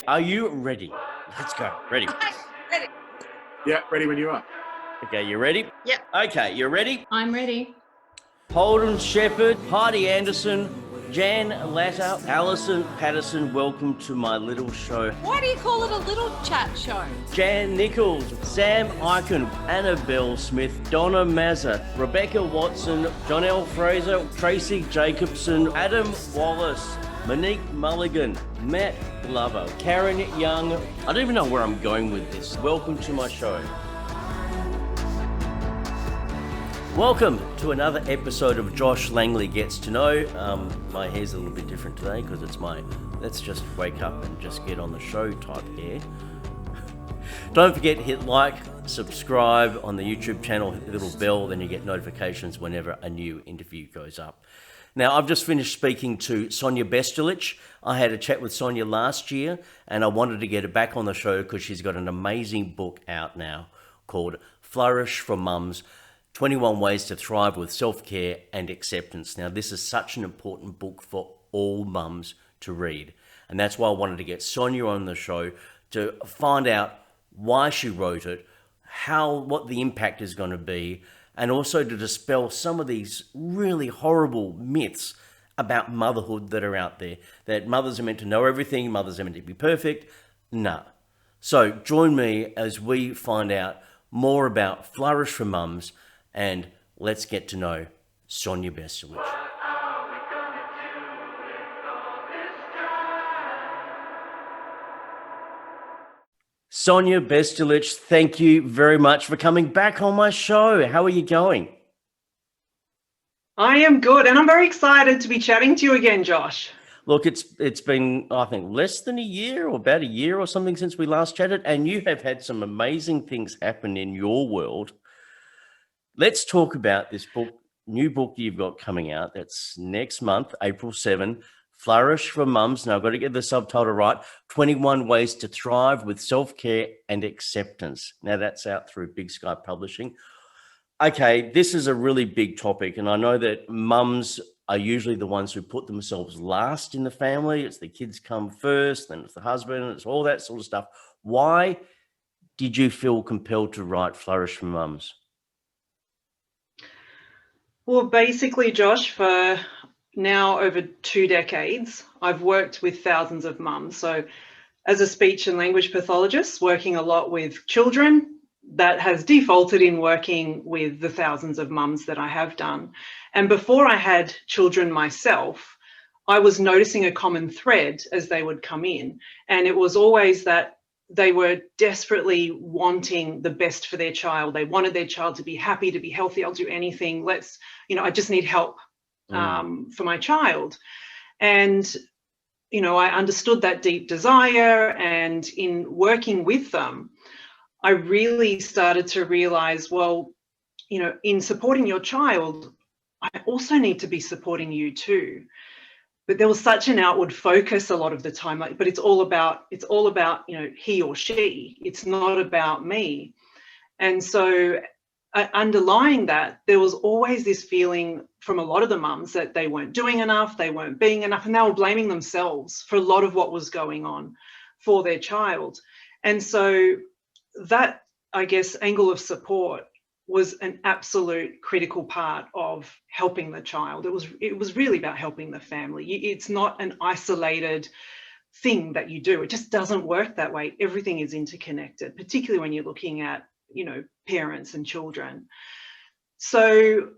Are you ready? Let's go. Ready? Ready. Yeah, ready when you are. Okay, you ready? Yep. Okay, you ready? I'm ready. Holden Shepherd, Heidi Anderson, Jan Latta, Alison Patterson, welcome to my little show. Why do you call it a little chat show? Jan Nichols, Sam Eichen, Annabelle Smith, Donna Mazza, Rebecca Watson, Jonelle Fraser, Tracy Jacobson, Adam Wallace, Monique Mulligan, Matt Glover, Karen Young. I don't even know where I'm going with this. Welcome to my show. Welcome to another episode of Josh Langley Gets to Know. My hair's a little bit different today because it's my let's just wake up and just get on the show type hair. Don't forget to hit like, subscribe on the YouTube channel, hit the little bell, then you get notifications whenever a new interview goes up. Now, I've just finished speaking to Sonia Bestulic. I had a chat with Sonia last year and I wanted to get her back on the show because she's got an amazing book out now called Flourish for Mums, 21 Ways to Thrive with Self-Care and Acceptance. Now, this is such an important book for all mums to read. And that's why I wanted to get Sonia on the show to find out why she wrote it, what the impact is going to be, and also to dispel some of these really horrible myths about motherhood that are out there, that mothers are meant to know everything, mothers are meant to be perfect. No. So join me as we find out more about Flourish for Mums, and let's get to know Sonia Bestulic. Sonia Bestulic, thank you very much for coming back on my show. How are you going? I am good, and I'm very excited to be chatting to you again, Josh. Look, it's been, I think, less than a year or about a year or something since we last chatted, and you have had some amazing things happen in your world. Let's talk about this book, new book you've got coming out. That's next month, April 7, Flourish for Mums. Now, I've got to get the subtitle right, 21 Ways to Thrive with Self-Care and Acceptance. Now, that's out through Big Sky Publishing. Okay, this is a really big topic, and I know that mums are usually the ones who put themselves last in the family. It's the kids come first, then it's the husband, it's all that sort of stuff. Why did you feel compelled to write Flourish for Mums? Well, basically, Josh, for now over 2 decades, I've worked with thousands of mums. So as a speech and language pathologist, working a lot with children, that has defaulted in working with the thousands of mums that I have done. And before I had children myself, I was noticing a common thread as they would come in. And it was always that they were desperately wanting the best for their child. They wanted their child to be happy, to be healthy. I'll do anything. I just need help for my child. And, I understood that deep desire. And in working with them, I really started to realize, well, in supporting your child, I also need to be supporting you too. But there was such an outward focus a lot of the time, but it's all about, he or she. It's not about me. And so underlying that, there was always this feeling from a lot of the mums that they weren't doing enough, they weren't being enough, and they were blaming themselves for a lot of what was going on for their child. And so that, I guess, angle of support was an absolute critical part of helping the child. It was really about helping the family. It's not an isolated thing that you do. It just doesn't work that way. Everything is interconnected, particularly when you're looking at, parents and children. So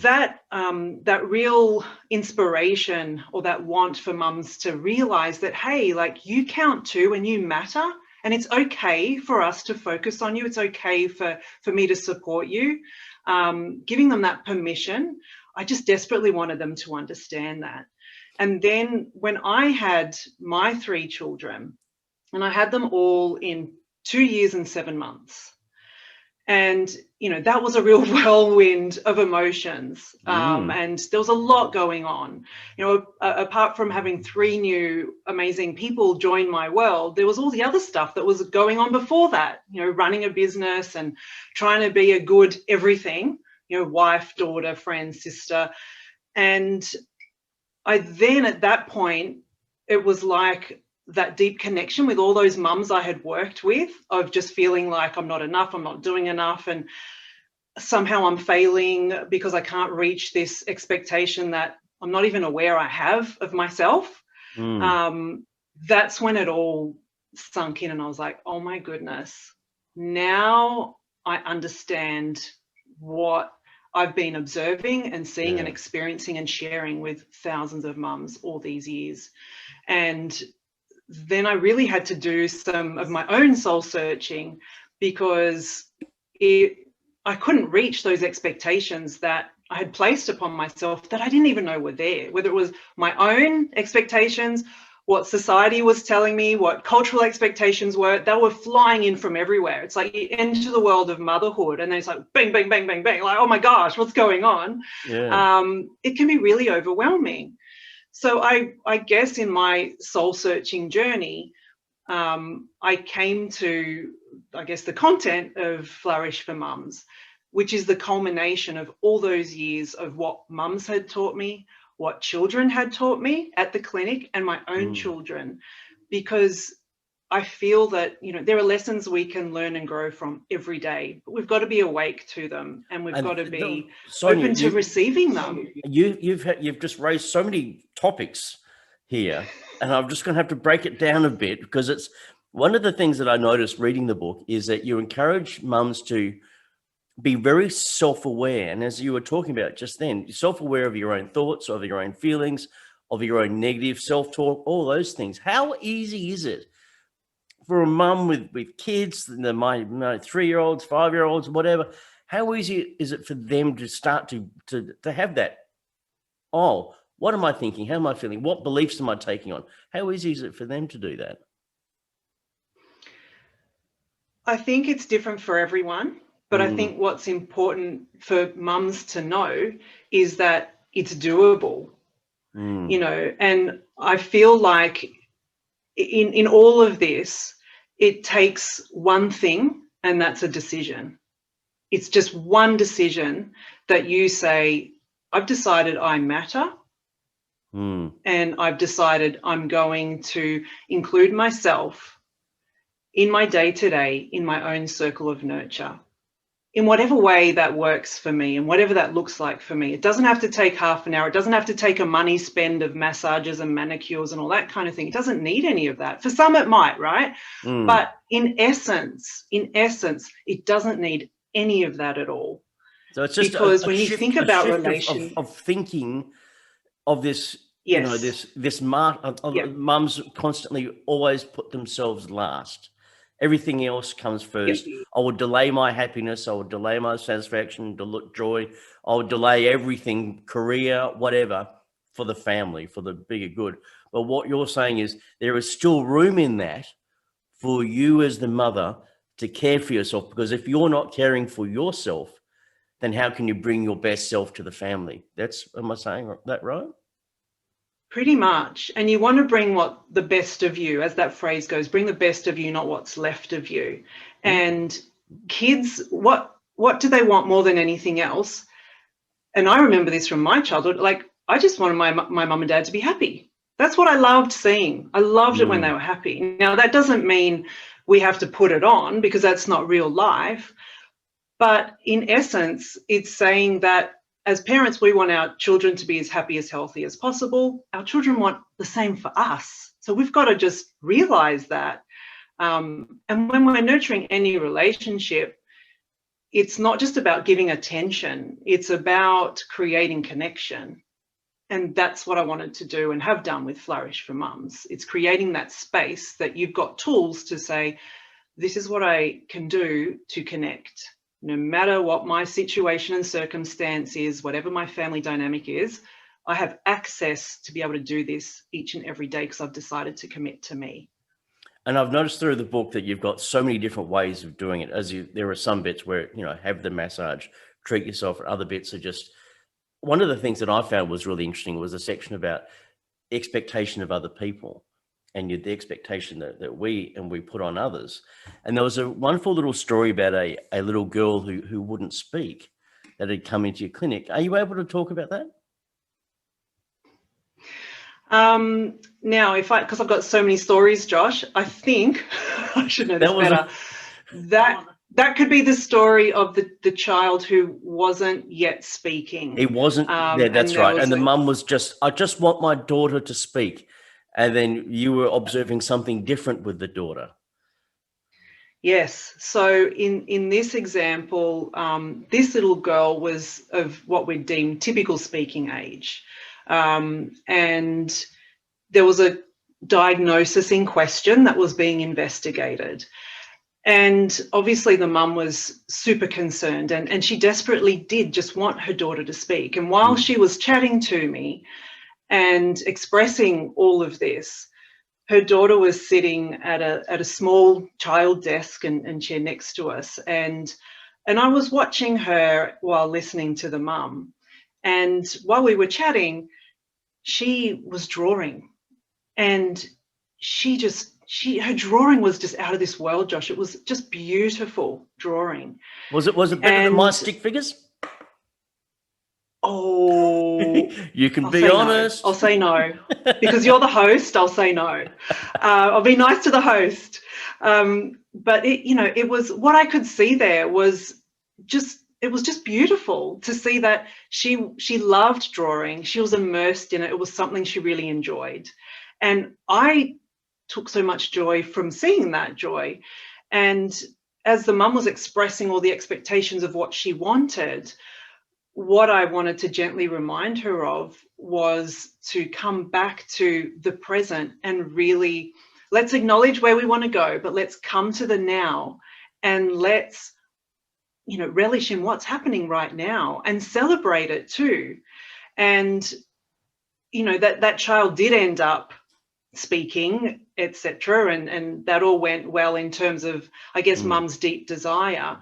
that real inspiration or that want for mums to realize that, hey, you count too and you matter. And it's okay for us to focus on you. It's okay for me to support you. Giving them that permission, I just desperately wanted them to understand that. And then when I had my 3 children, and I had them all in 2 years and 7 months, and that was a real whirlwind of emotions, and there was a lot going on. Apart from having 3 new amazing people join my world, there was all the other stuff that was going on before that. Running a business and trying to be a good everything. Wife, daughter, friend, sister, and I then at that point it was like that deep connection with all those mums I had worked with, of just feeling like I'm not enough, I'm not doing enough, and somehow I'm failing because I can't reach this expectation that I'm not even aware I have of myself. That's when it all sunk in, and I was like, oh my goodness, now I understand what I've been observing and seeing and experiencing and sharing with thousands of mums all these years. And then I really had to do some of my own soul searching, because I couldn't reach those expectations that I had placed upon myself that I didn't even know were there, whether it was my own expectations, what society was telling me, what cultural expectations were. They were flying in from everywhere. It's like you enter the world of motherhood and then it's like bang, bang, bang, bang, bang, like, oh my gosh, what's going on? It can be really overwhelming. So I guess in my soul searching journey, I came to, I guess, the content of Flourish for Mums, which is the culmination of all those years of what mums had taught me, what children had taught me at the clinic, and my own children, because I feel that, you know, there are lessons we can learn and grow from every day, but we've got to be awake to them, and we've got to be Sonia, open to receiving them. You've just raised so many topics here, and I'm just going to have to break it down a bit, because it's one of the things that I noticed reading the book is that you encourage mums to be very self-aware. And as you were talking about just then, self-aware of your own thoughts, of your own feelings, of your own negative self-talk, all those things. How easy is it for a mum with kids, my 3-year-olds, 5-year-olds, whatever, how easy is it for them to start to have that? Oh, what am I thinking? How am I feeling? What beliefs am I taking on? How easy is it for them to do that? I think it's different for everyone, but I think what's important for mums to know is that it's doable, you know, and I feel like in all of this, it takes one thing, and that's a decision. It's just one decision that you say, I've decided I matter, and I've decided I'm going to include myself in my day-to-day, in my own circle of nurture, in whatever way that works for me and whatever that looks like for me. It doesn't have to take half an hour. It doesn't have to take a money spend of massages and manicures and all that kind of thing. It doesn't need any of that. For some it might, right? But in essence, it doesn't need any of that at all. So it's just because a when you shift, think about relation of thinking of this, you know, this mums constantly always put themselves last. Everything else comes first. I will delay my happiness. I will delay my satisfaction, joy. I will delay everything, career, whatever, for the family, for the bigger good. But what you're saying is there is still room in that for you as the mother to care for yourself, because if you're not caring for yourself, then how can you bring your best self to the family? Am I saying that right? Pretty much. And you want to bring the best of you, as that phrase goes, bring the best of you, not what's left of you. And kids, what do they want more than anything else? And I remember this from my childhood. Like, I just wanted my mum and dad to be happy. That's what I loved seeing. I loved it when they were happy. Now, that doesn't mean we have to put it on, because that's not real life. But in essence, it's saying that as parents, we want our children to be as happy, as healthy as possible. Our children want the same for us. So we've got to just realize that. And when we're nurturing any relationship, it's not just about giving attention. It's about creating connection. And that's what I wanted to do and have done with Flourish for Mums. It's creating that space that you've got tools to say, this is what I can do to connect. No matter what my situation and circumstance is, whatever my family dynamic is, I have access to be able to do this each and every day because I've decided to commit to me. And I've noticed through the book that you've got so many different ways of doing it. There are some bits where, you know, have the massage, treat yourself, and other bits are just, one of the things that I found was really interesting was a section about expectation of other people. And the expectation that we put on others. And there was a wonderful little story about a little girl who wouldn't speak that had come into your clinic. Are you able to talk about that? Now, because I've got so many stories, Josh, I think I should know this better. That could be the story of the child who wasn't yet speaking. He wasn't. Yeah, that's right. And the mum was I just want my daughter to speak. And then you were observing something different with the daughter. Yes. So in this example, this little girl was of what we deem typical speaking age. And there was a diagnosis in question that was being investigated. And obviously the mum was super concerned, and she desperately did just want her daughter to speak. And while she was chatting to me and expressing all of this, her daughter was sitting at a small child desk and chair next to us. And I was watching her while listening to the mum. And while we were chatting, she was drawing. And her drawing was just out of this world, Josh. It was just beautiful drawing. Was it better than my stick figures? Oh, you can be honest. No. I'll say no, because you're the host. I'll say no. I'll be nice to the host. But it was, what I could see there was it was just beautiful to see that she loved drawing. She was immersed in it. It was something she really enjoyed. And I took so much joy from seeing that joy. And as the mum was expressing all the expectations of what she wanted, what I wanted to gently remind her of was to come back to the present and really, let's acknowledge where we want to go, but let's come to the now and let's, relish in what's happening right now and celebrate it too. And, that child did end up speaking, etc., and that all went well in terms of, I guess, mum's deep desire.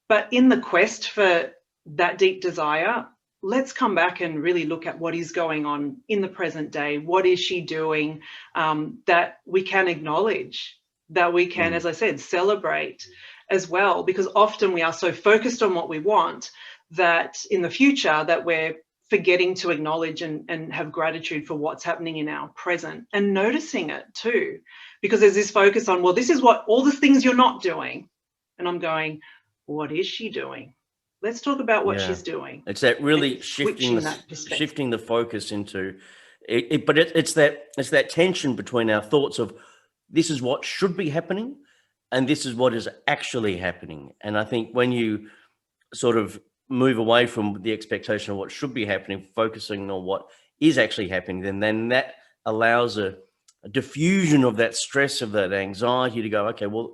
But in the quest for that deep desire, let's come back and really look at what is going on in the present day. What is she doing that we can acknowledge, that we can, as I said, celebrate as well? Because often we are so focused on what we want that in the future that we're forgetting to acknowledge and have gratitude for what's happening in our present and noticing it too. Because there's this focus on, well, this is what all the things you're not doing. And I'm going, what is she doing? Let's talk about what she's doing. It's that really shifting the focus into it, but it's that tension between our thoughts of this is what should be happening and this is what is actually happening. And I think when you sort of move away from the expectation of what should be happening, focusing on what is actually happening, then that allows a diffusion of that stress, of that anxiety to go, okay, well,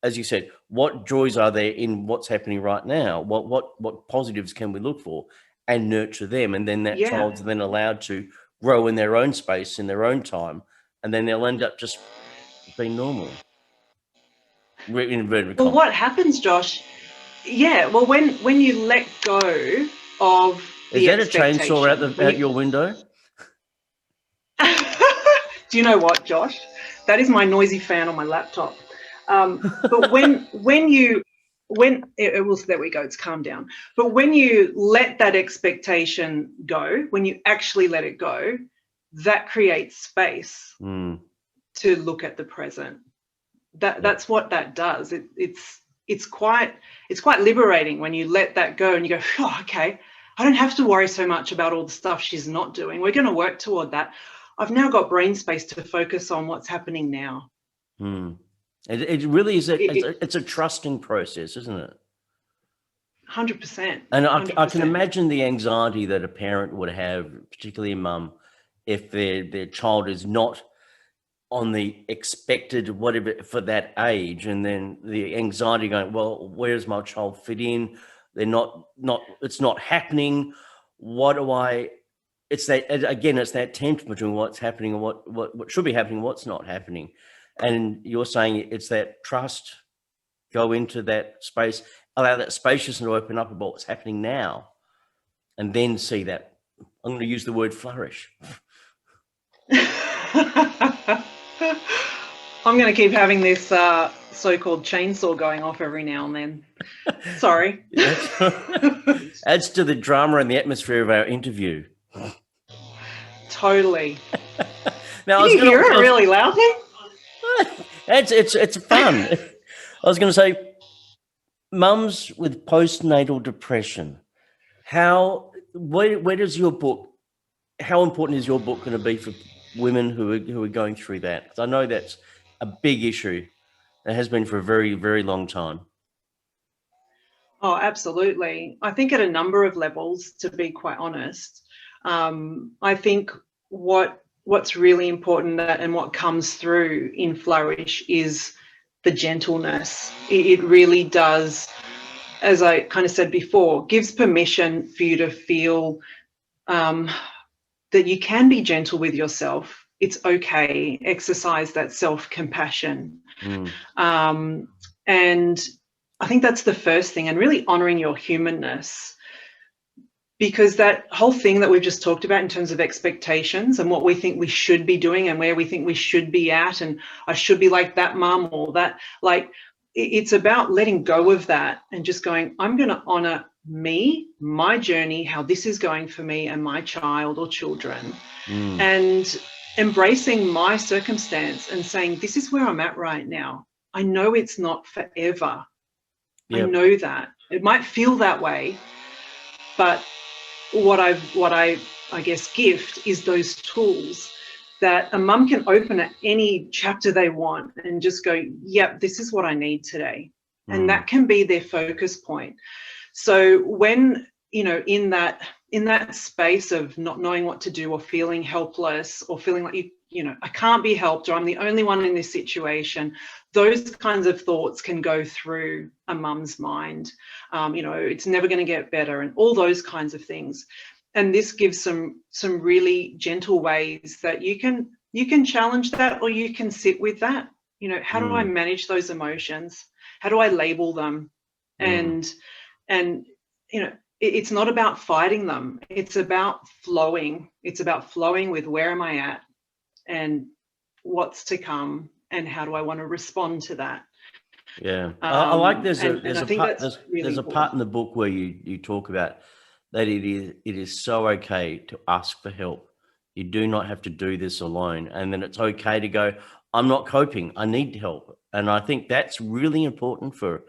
as you said, what joys are there in what's happening right now? What positives can we look for and nurture them? And then that child's then allowed to grow in their own space, in their own time, and then they'll end up just being normal. Well, what happens, Josh? Yeah, well, when you let go of the expectation. Is that a chainsaw out your window? Do you know what, Josh? That is my noisy fan on my laptop. But there we go, it's calmed down. But when you let that expectation go, when you actually let it go, that creates space to look at the present. That's what that does. It's quite liberating when you let that go and you go, oh, okay, I don't have to worry so much about all the stuff she's not doing. We're going to work toward that. I've now got brain space to focus on what's happening now. It really is. It's a trusting process, isn't it? 100%. And I can imagine the anxiety that a parent would have, particularly a mum, if their child is not on the expected whatever for that age, and then the anxiety going, well, where does my child fit in? They're not. It's not happening. What do I? It's that tension between what's happening and what should be happening, what's not happening. And you're saying it's that trust, go into that space, allow that spaciousness to open up about what's happening now, and then see that. I'm going to use the word flourish. I'm going to keep having this so-called chainsaw going off every now and then. Sorry. Adds to the drama and the atmosphere of our interview. Totally. Now, Can you hear it really loudly? It's fun. I was going to say, mums with postnatal depression. Where does your book? How important is your book going to be for women who are going through that? Because I know that's a big issue. It has been for a very, very long time. Oh, absolutely. I think at a number of levels, to be quite honest. I think what's really important and what comes through in Flourish is the gentleness. It really does, as I kind of said before, gives permission for you to feel that you can be gentle with yourself. It's okay. Exercise that self-compassion. And I think that's the first thing, and really honoring your humanness, because that whole thing that we've just talked about in terms of expectations and what we think we should be doing and where we think we should be at, and I should be like that mum or that, like, it's about letting go of that and just going, I'm going to honor me, my journey, how this is going for me and my child or children, and embracing my circumstance and saying, this is where I'm at right now. I know it's not forever. Yep. I know that. It might feel that way, but what I guess gift is those tools that a mum can open at any chapter they want and just go, yep, this is what I need today. And that can be their focus point. So when, in that space of not knowing what to do or feeling helpless or feeling like I can't be helped, or I'm the only one in this situation, those kinds of thoughts can go through a mum's mind. It's never going to get better and all those kinds of things. And this gives some really gentle ways that you can challenge that, or you can sit with that. How do I manage those emotions? How do I label them? And it's not about fighting them. It's about flowing. It's about flowing with where am I at and what's to come and how do I want to respond to that. Yeah, I like there's a really part in the book where you talk about that it is so okay to ask for help. You do not have to do this alone, and then it's okay to go, I'm not coping, I need help. And I think that's really important for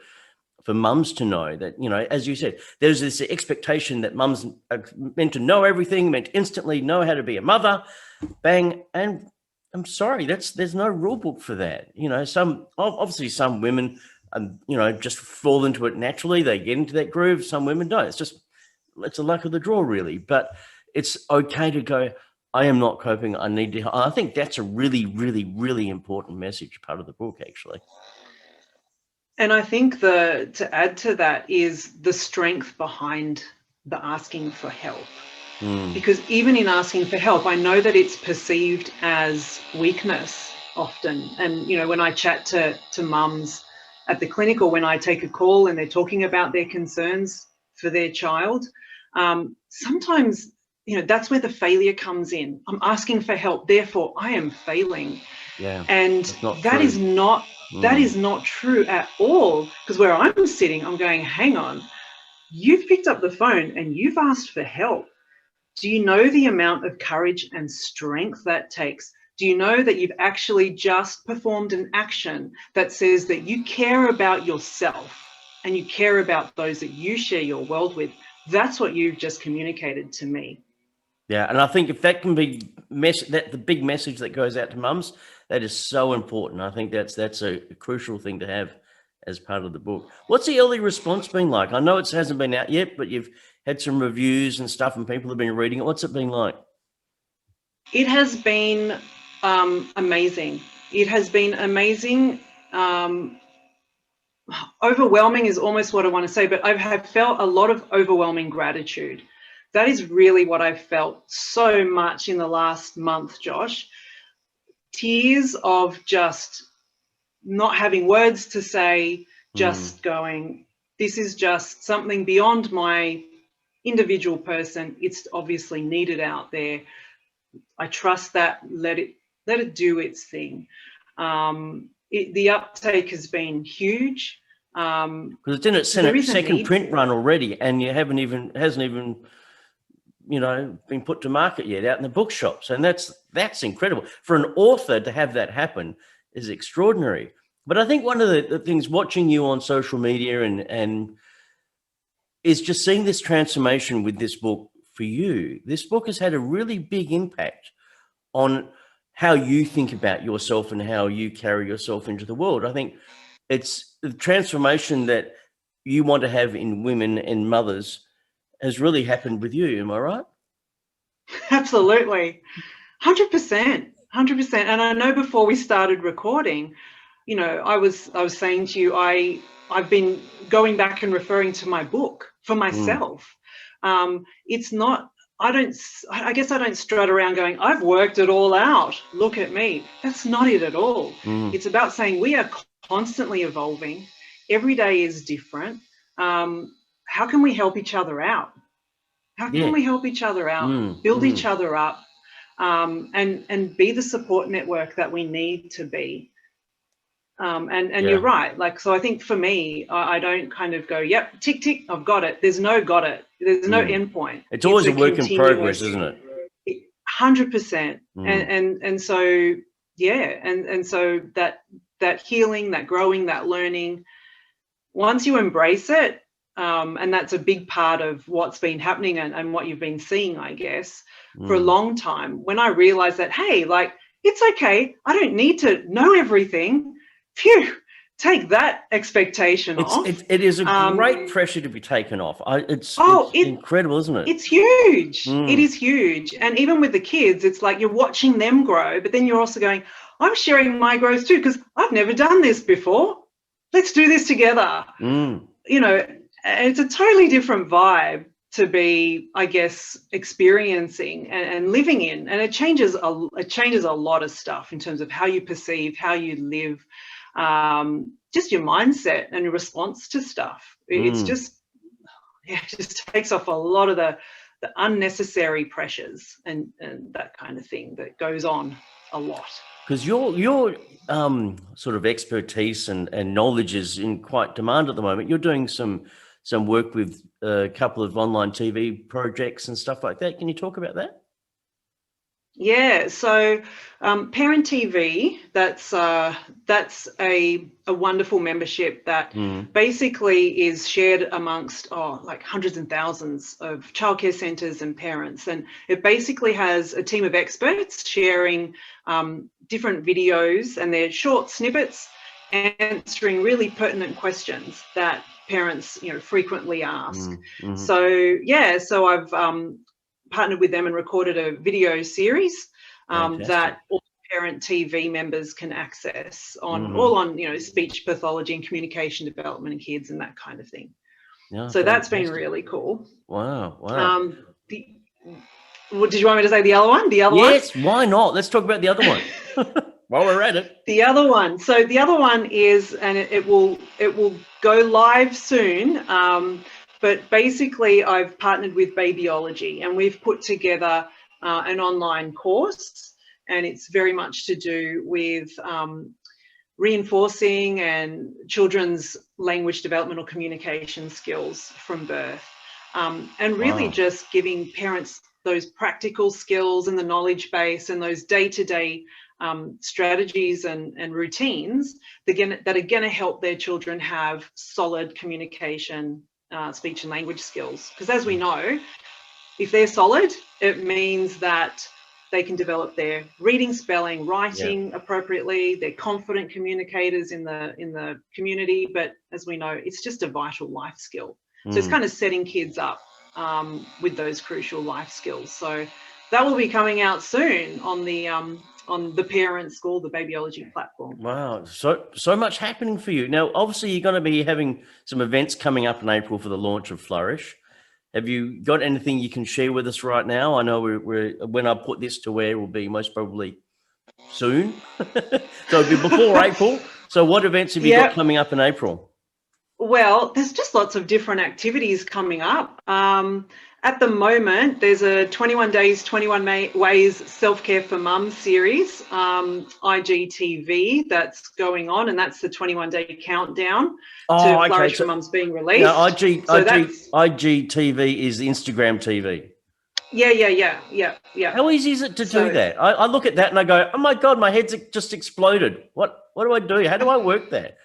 mums to know that, as you said, there's this expectation that mums are meant to know everything, meant to instantly know how to be a mother, bang. And I'm sorry, there's no rule book for that. Some women, just fall into it naturally. They get into that groove. Some women don't. It's a luck of the draw, really. But it's okay to go, I am not coping. I need to help. I think that's a really, really, really important message, part of the book, actually. And I think to add to that is the strength behind the asking for help. Because even in asking for help, I know that it's perceived as weakness often. And, when I chat to mums at the clinic, or when I take a call and they're talking about their concerns for their child, sometimes, that's where the failure comes in. I'm asking for help, therefore I am failing. Yeah, and that is not true at all. Because where I'm sitting, I'm going, hang on, you've picked up the phone and you've asked for help. Do you know the amount of courage and strength that takes? Do you know that you've actually just performed an action that says that you care about yourself and you care about those that you share your world with? That's what you've just communicated to me. Yeah, and I think if that can be the big message that goes out to mums, that is so important. I think that's a crucial thing to have as part of the book. What's the early response been like? I know it hasn't been out yet, but you've had some reviews and stuff and people have been reading it. What's it been like? It has been amazing. It has been amazing. Overwhelming is almost what I want to say, but I have felt a lot of overwhelming gratitude. That is really what I've felt so much in the last month, Josh. Tears of just not having words to say, just going, this is just something beyond my individual person. It's obviously needed out there. I trust that. Let it do its thing. The uptake has been huge. Because it's in its second print run already, and you hasn't even been put to market yet out in the bookshops. And that's incredible. For an author to have that happen is extraordinary. But I think one of the things watching you on social media and is just seeing this transformation with this book for you. This book has had a really big impact on how you think about yourself and how you carry yourself into the world. I think it's the transformation that you want to have in women and mothers has really happened with you. Am I right? Absolutely. 100%. 100%. And I know before we started recording, I was saying to you, I've been going back and referring to my book for myself. It's not, I guess I don't strut around going, I've worked it all out. Look at me. That's not it at all. It's about saying we are constantly evolving. Every day is different. How can we help each other out? How can we help each other out, build each other up, and be the support network that we need to be? And you're right. So I think for me, I don't kind of go, yep, tick, tick, I've got it. There's no got it. There's no end point. It's always a work in progress, isn't it? 100%. And so, and so that healing, that growing, that learning, once you embrace it, and that's a big part of what's been happening and what you've been seeing, I guess, for a long time, when I realized that, hey, it's okay. I don't need to know everything. Phew, take that expectation off. It is a great pressure to be taken off. It's incredible, isn't it? It's huge. It is huge. And even with the kids, it's like you're watching them grow, but then you're also going, I'm sharing my growth too, because I've never done this before. Let's do this together. It's a totally different vibe to be, I guess, experiencing and living in. And it changes a lot of stuff in terms of how you perceive, how you live, just your mindset and your response to stuff. It's just, it just takes off a lot of the unnecessary pressures and that kind of thing that goes on a lot. Because your sort of expertise and knowledge is in quite demand at the moment. You're doing some work with a couple of online TV projects and stuff like that. Can you talk about that? Yeah, so Parent TV, that's a wonderful membership that basically is shared amongst hundreds and thousands of childcare centres and parents, and it basically has a team of experts sharing different videos, and they're short snippets answering really pertinent questions that parents frequently ask. So I've partnered with them and recorded a video series that all Parent TV members can access on speech pathology and communication development in kids and that kind of thing. So that's been really cool. Wow. Did you want me to say the other one? Yes, why not? Let's talk about the other one while we're at it. The other one. So the other one is, and it will go live soon. But basically, I've partnered with Babyology, and we've put together an online course, and it's very much to do with reinforcing and children's language developmental communication skills from birth, and really just giving parents those practical skills and the knowledge base and those day-to-day strategies and routines that are going to help their children have solid communication, speech and language skills. Because as we know, if they're solid, it means that they can develop their reading, spelling, writing appropriately. They're confident communicators in the community. But as we know, it's just a vital life skill. So it's kind of setting kids up with those crucial life skills. So that will be coming out soon on the parent school, the Babyology platform. Wow, so much happening for you. Now, obviously, you're going to be having some events coming up in April for the launch of Flourish. Have you got anything you can share with us right now? I know we're when I put this to air will be most probably soon. So it'll be before April. So what events have you got coming up in April? Well, there's just lots of different activities coming up. At the moment, there's a 21 Days, 21 Ways Self-Care for Mum series, IGTV, that's going on, and that's the 21-day countdown to Flourish for Mums being released. No, IGTV is Instagram TV. Yeah. How easy is it to do So that? I look at that and I go, oh my God, my head's just exploded. What do I do? How do I work that?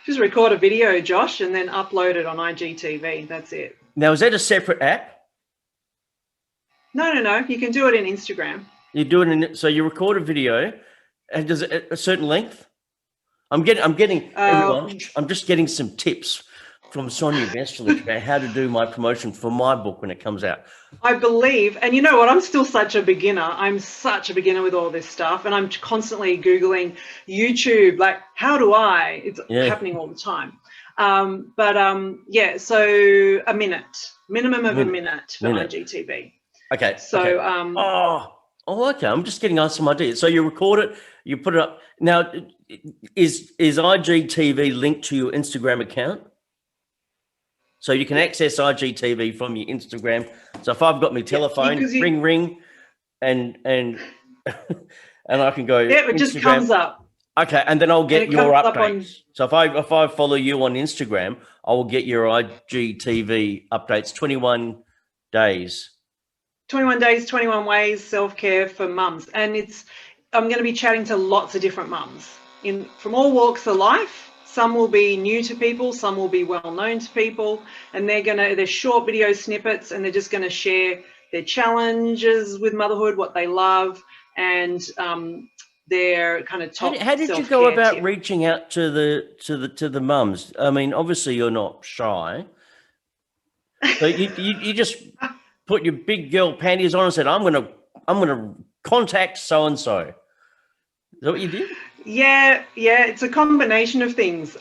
just record a video, Josh, and then upload it on IGTV. That's it. Now, is that a separate app? No. You can do it in Instagram. You do it so you record a video, and does it a certain length? I'm getting everyone. I'm just getting some tips from Sonia Bestulic about how to do my promotion for my book when it comes out. I believe, and you know what, I'm still such a beginner. I'm such a beginner with all this stuff, and I'm constantly Googling YouTube, like, how do I? It's happening all the time. So a minimum of a minute for IGTV. Okay. So, okay. Okay. I'm just getting some ideas. So you record it, you put it up. Now, is IGTV linked to your Instagram account? So you can access IGTV from your Instagram. So if I've got my telephone, ring, and and I can go. Yeah, it just comes up. Okay, and then I'll get your updates. So if I follow you on Instagram, I will get your IGTV updates. 21 days. 21 days, 21 ways, self-care for mums. And I'm going to be chatting to lots of different mums from all walks of life. Some will be new to people, some will be well known to people, and they're short video snippets, and they're just going to share their challenges with motherhood, what they love, and their kind of top. How did you go about reaching out to the mums? I mean, obviously you're not shy, so you just put your big girl panties on and said, I'm gonna contact so and so. Is that what you did? Yeah, it's a combination of things.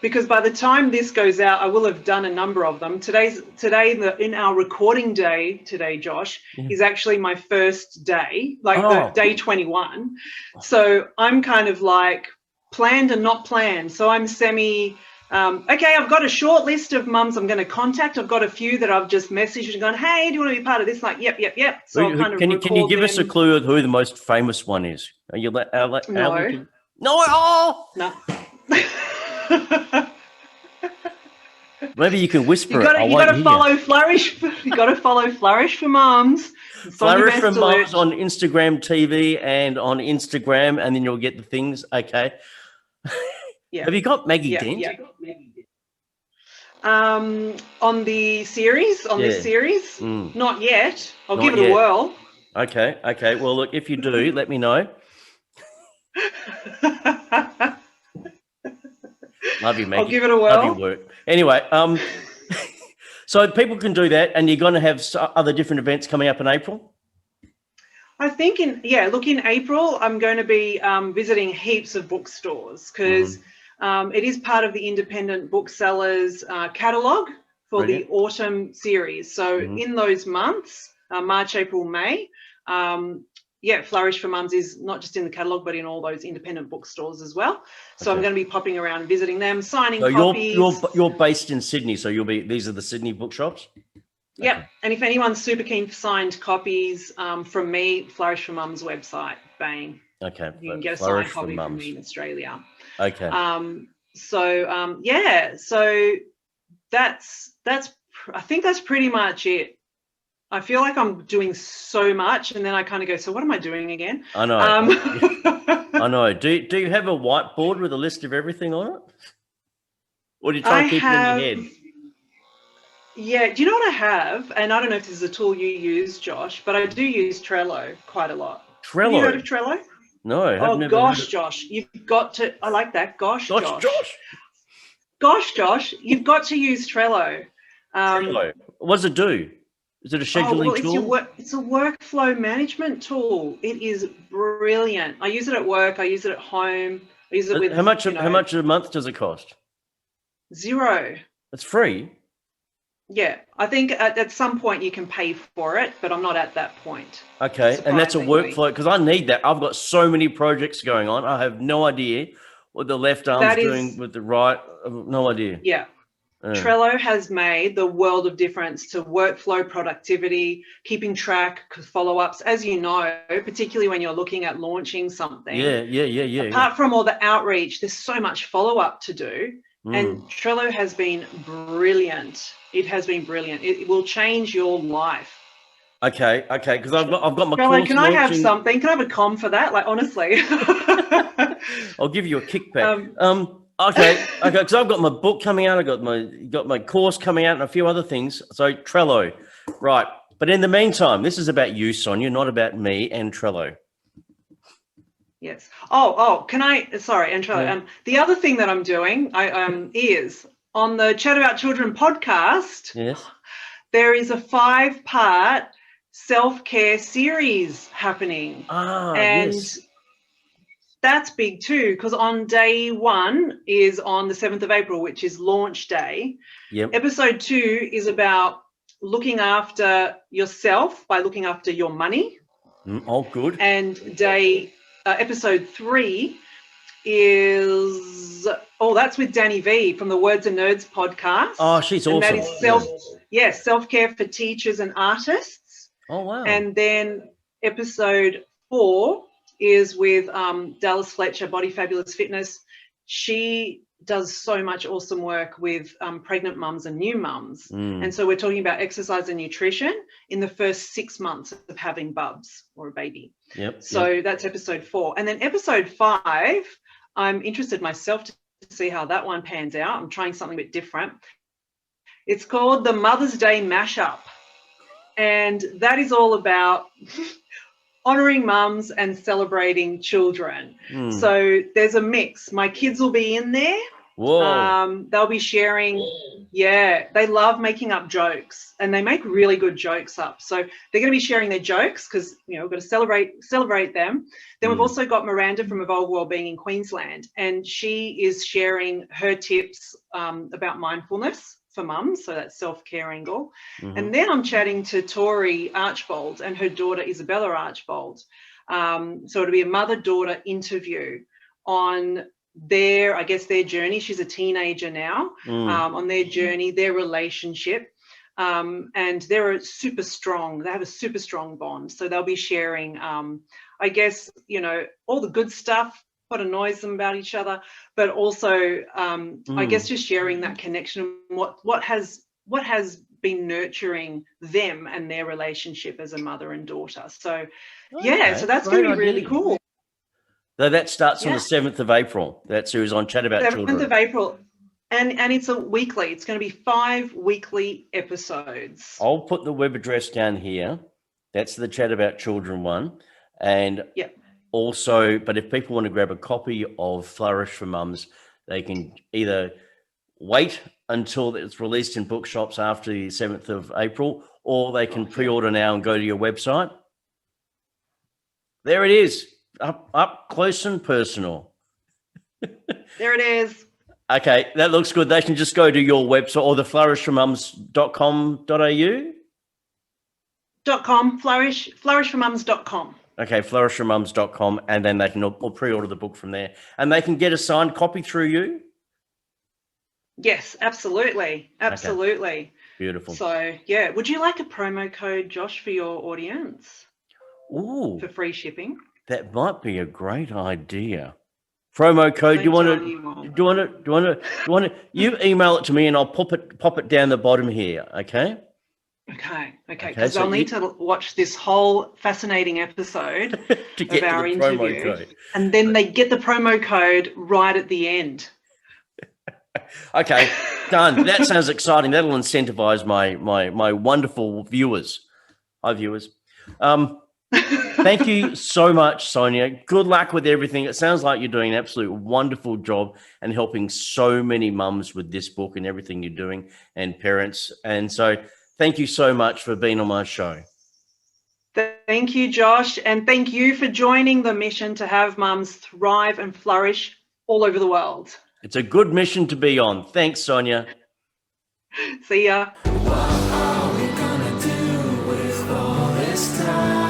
Because by the time this goes out, I will have done a number of them. In our recording day today, Josh, is actually my first day, the day 21. So I'm kind of like planned and not planned. So I'm okay, I've got a short list of mums I'm going to contact. I've got a few that I've just messaged and gone, hey, do you want to be part of this? Like, yep. So I'll kind of can you give us a clue of who the most famous one is? Are you No. No. Maybe you can whisper you got to follow Flourish. You got to follow Flourish for Mums. Flourish for Mums on Instagram TV and on Instagram, and then you'll get the things. Okay. Yeah. Have you got Maggie Dent? Yeah. On the series, this series, not yet. I'll give it a whirl. Okay. Well, look, if you do, let me know. Love you, Maggie. I'll give it a whirl. Love your work. Anyway, so people can do that, and you're going to have other different events coming up in April? I think in April, I'm going to be visiting heaps of bookstores because it is part of the independent booksellers catalogue for the autumn series. So in those months, March, April, May, Flourish for Mums is not just in the catalogue, but in all those independent bookstores as well. So I'm going to be popping around, visiting them, signing copies. You're based in Sydney, so these are the Sydney bookshops? Yep. Okay. And if anyone's super keen for signed copies from me, Flourish for Mums website, bang. Okay. You can get a signed copy from me in Australia. Okay. So that's I think that's pretty much it. I feel like I'm doing so much, and then I kind of go, so what am I doing again? I know. I know. Do you have a whiteboard with a list of everything on it? Or do you try and keep it in your head? Yeah, do you know what I have? And I don't know if this is a tool you use, Josh, but I do use Trello quite a lot. Trello? Have you heard of Trello? No. Oh, gosh, Josh, you've got to, I like that. Gosh, Josh, you've got to use Trello. Trello. What does it do? Is it a scheduling tool? It's a workflow management tool. It is brilliant. I use it at work. I use it at home. I use it with, how much a month does it cost? $0. It's free? Yeah, I think at some point you can pay for it, but I'm not at that point. Okay, and that's a workflow, because I need that. I've got so many projects going on. I have no idea what the left arm's doing with the right. No idea. Yeah. Trello has made the world of difference to workflow, productivity, keeping track, follow-ups, as you know, particularly when you're looking at launching something. Yeah. Apart from all the outreach, there's so much follow-up to do. And Trello has been brilliant. It has been brilliant. It will change your life. Okay, because I've got my Trello, course can I have launching. something? Can I have a com for that? Like, honestly. I'll give you a kickback. Okay, because I've got my book coming out. I got my course coming out and a few other things. So Trello, right? But in the meantime, this is about you, Sonia, not about me and Trello. Yes. Oh, can I? Sorry, and Trello. Yeah. The other thing that I'm doing, is on the Chat About Children podcast. Yes. There is a 5-part self-care series happening. And yes. that's big too, because on day 1 is on the 7th of April, which is launch day. Yep. Episode 2 is about looking after yourself by looking after your money. Oh, good. And episode 3 is, that's with Danny V from the Words and Nerds podcast. Oh, she's awesome. And that is self-care for teachers and artists. Oh, wow. And then episode 4 is with Dallas Fletcher, Body Fabulous Fitness. She does so much awesome work with pregnant mums and new mums. And so we're talking about exercise and nutrition in the first 6 months of having bubs or a baby. Yep. So that's episode 4. And then episode 5, I'm interested myself to see how that one pans out. I'm trying something a bit different. It's called the Mother's Day Mashup. And that is all about honouring mums and celebrating children. So there's a mix. My kids will be in there. Whoa. They'll be sharing. Yeah, they love making up jokes, and they make really good jokes up. So they're going to be sharing their jokes because, we've got to celebrate them. Then we've also got Miranda from Evolve Wellbeing in Queensland, and she is sharing her tips about mindfulness for mums, so that's self-care angle. And then I'm chatting to Tori Archbold and her daughter Isabella Archbold. So it'll be a mother-daughter interview on their journey. She's a teenager now, on their journey, their relationship. And they're super strong. They have a super strong bond. So they'll be sharing, all the good stuff, what annoys them about each other, but also, just sharing that connection, what has been nurturing them and their relationship as a mother and daughter. So, so that's going to be really cool. So that starts on the 7th of April. That series on Chat About Children. 7th of April. And it's a weekly. It's going to be 5 weekly episodes. I'll put the web address down here. That's the Chat About Children one. And also, but if people want to grab a copy of Flourish for Mums, they can either wait until it's released in bookshops after the 7th of April, or they can pre-order now and go to your website. There it is. Up close and personal. There it is. Okay, that looks good. They can just go to your website or the flourishformums.com.au. .com, flourishformums.com. Okay, flourishformums.com, and then they can all pre-order the book from there. And they can get a signed copy through you? Yes, absolutely. Absolutely. Okay. Beautiful. So, would you like a promo code, Josh, for your audience? Ooh. For free shipping? That might be a great idea. Promo code. Do you want to? You email it to me, and I'll pop it down the bottom here. Okay. Okay. Because I'll need to watch this whole fascinating episode to get of our the interview, promo code. And then they get the promo code right at the end. Okay, done. That sounds exciting. That'll incentivize my wonderful viewers. Hi, viewers. Thank you so much, Sonia. Good luck with everything. It sounds like you're doing an absolute wonderful job and helping so many mums with this book and everything you're doing, and parents. And so thank you so much for being on my show. Thank you, Josh. And thank you for joining the mission to have mums thrive and flourish all over the world. It's a good mission to be on. Thanks, Sonia. See ya. What are we gonna do with all this time?